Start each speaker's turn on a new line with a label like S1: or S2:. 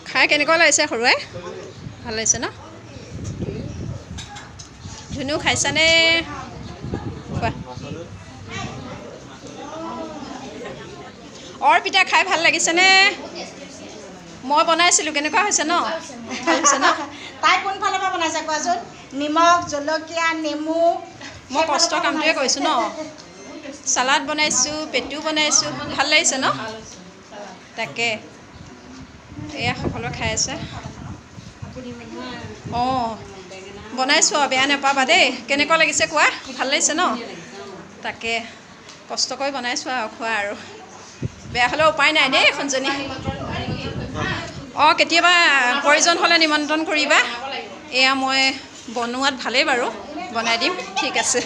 S1: খাই কেনেকুৱা লাগিছে সৰুৱে? ভাল লাগিছে ন? ধুনু খাইছানে? কোৱা। অৰ্পিতা খাই ভাল লাগিছেনে? মই বনাইছিলোঁ, কেনেকুৱা হৈছে ন? ভাল হৈছে ন?
S2: তাই কোনফালৰ পৰা বনাইছে কোৱাচোন? নিমখ, জলকীয়া, নেমু।
S1: মই কষ্টৰ কামটোৱে কৰিছোঁ ন? চালাড বনাইছোঁ, পেটু বনাইছোঁ, ভাল লাগিছে ন? তাকে এয়া সকলোৱে খাই আছে। অঁ বনাইছোঁ আৰু বেয়া নাপাবা দেই। কেনেকুৱা লাগিছে কোৱা? ভাল লাগিছে ন? তাকে কষ্ট কৰি বনাইছোঁ আৰু খোৱা আৰু বেয়া হ'লেও উপায় নাই দেই এখনজনী। অঁ কেতিয়াবা প্ৰয়োজন হ'লে নিমন্ত্ৰণ কৰিবা। এয়া মই বনোৱাত ভালেই বাৰু, বনাই দিম। ঠিক আছে।